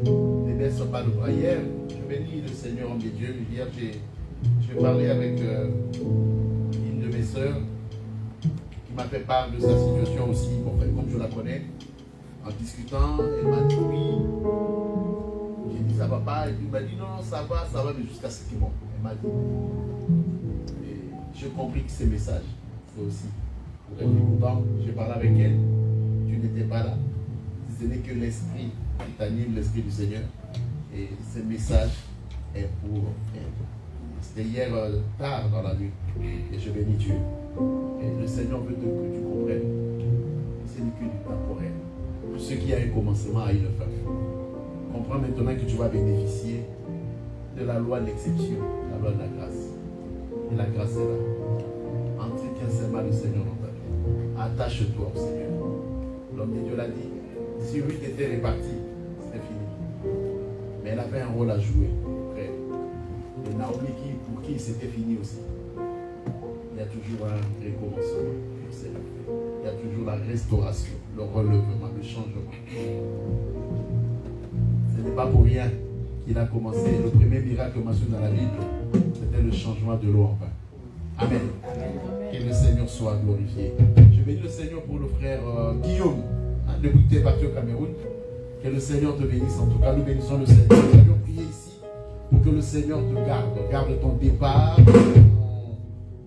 Ne baisse pas le bras. Hier, je bénis le Seigneur en Dieu. Hier, j'ai parlé avec une de mes sœurs qui m'a fait part de sa situation aussi. Bon, comme je la connais, en discutant, elle m'a dit oui. J'ai dit ça va pas. Et puis elle m'a dit non, ça va, mais jusqu'à ce qu'il monte. Elle m'a dit. Et j'ai compris que ces messages, c'est aussi pour être content. J'ai parlé avec elle. Tu n'étais pas là. Ce n'est que l'esprit qui t'anime, l'esprit du Seigneur. Et ce message est pour elle. C'était hier tard dans la nuit. Et je bénis Dieu. Et le Seigneur veut que tu comprennes. Ce n'est que du temporaire. Pour ce qui a un commencement a une fin. Comprends maintenant que tu vas bénéficier de la loi de l'exception, la loi de la grâce. Et la grâce est là. Entretiens seulement le Seigneur dans ta vie. Attache-toi au Seigneur. L'homme de Dieu l'a dit. Si Ruth était répartie, c'était fini. Mais elle avait un rôle à jouer. Et Naomi, pour qui c'était fini aussi. Il y a toujours un recommencement. Il y a toujours la restauration, le relèvement, le changement. Ce n'est pas pour rien qu'il a commencé. Le premier miracle mentionné dans la Bible, c'était le changement de l'eau en vin. Amen. Que le Seigneur soit glorifié. Je bénis le Seigneur pour le frère Guillaume, depuis que tu es parti au Cameroun. Que le Seigneur te bénisse. En tout cas, nous bénissons le Seigneur. Nous allons prier ici pour que le Seigneur te garde ton départ,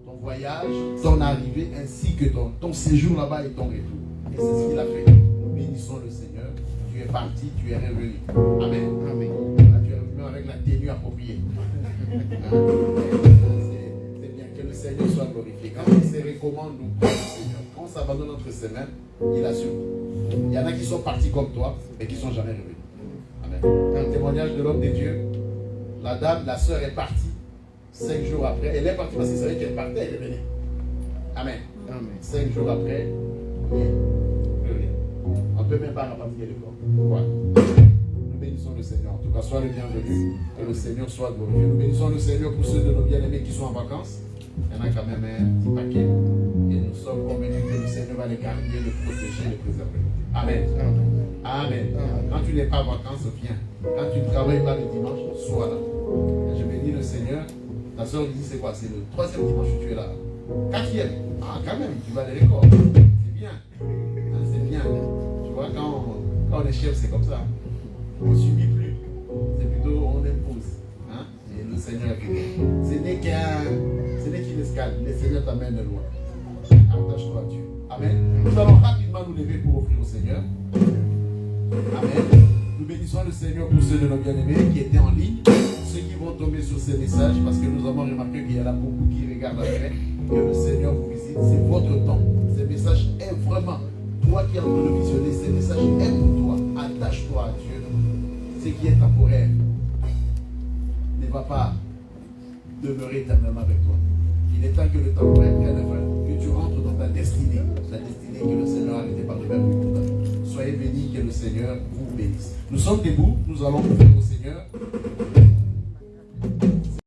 ton voyage, ton arrivée, ainsi que ton séjour là-bas et ton retour. Et c'est ce qu'il a fait. Nous bénissons le Seigneur. Tu es parti, tu es revenu. Amen. Amen. Là, tu es revenu avec la tenue appropriée. C'est bien que le Seigneur soit glorifié. Quand il se recommande, nous prenons le Seigneur. Quand on s'abandonne entre ses mains, il assure. Il y en a qui sont partis comme toi, mais qui ne sont jamais revenus. Amen. Un témoignage de l'homme de Dieu. La dame, la sœur est partie 5 jours après. Elle est partie parce qu'il savait qu'elle partait, elle est venue. Amen. Amen. 5 jours après, rien. On ne peut même pas rapatrier le corps. Voilà. Nous bénissons le Seigneur. En tout cas, sois le bienvenu. Que le Seigneur soit glorifié. Nous bénissons le Seigneur pour ceux de nos bien-aimés qui sont en vacances. Il y en a quand même un petit paquet. Et nous sommes convaincus que le Seigneur va les garder, les protéger, les préserver. Amen. Amen. Quand tu n'es pas en vacances, viens. Quand tu ne travailles pas le dimanche, sois là. Et je bénis le Seigneur. Ta soeur dit c'est quoi? C'est le 3e dimanche que tu es là. 4e. Ah, quand même, tu vas les records. C'est bien. C'est bien. Tu vois, quand on est chef, c'est comme ça. On ne subit plus. C'est plutôt on impose. le Seigneur est fidèle. Ce n'est qu'une escale. Le Seigneur t'amène loin. Attache-toi à Dieu. Amen. Nous allons rapidement nous lever pour offrir au Seigneur. Amen. Nous bénissons le Seigneur pour ceux de nos bien-aimés qui étaient en ligne, ceux qui vont tomber sur ces messages, parce que nous avons remarqué qu'il y en a beaucoup qui regardent après. Que le Seigneur vous visite. C'est votre temps. Ces messages est vraiment, toi qui es en train de visionner, ces messages est pour toi. Attache-toi à Dieu. Ce qui est temporaire ne va pas demeurer éternellement avec toi. Il est temps que le temporaire prenne fin, que tu rentres dans ta destinée, la destinée que le Seigneur a arrêtée par le Verbe pour toi. Soyez bénis, que le Seigneur vous bénisse. Nous sommes debout, nous allons offrir au Seigneur.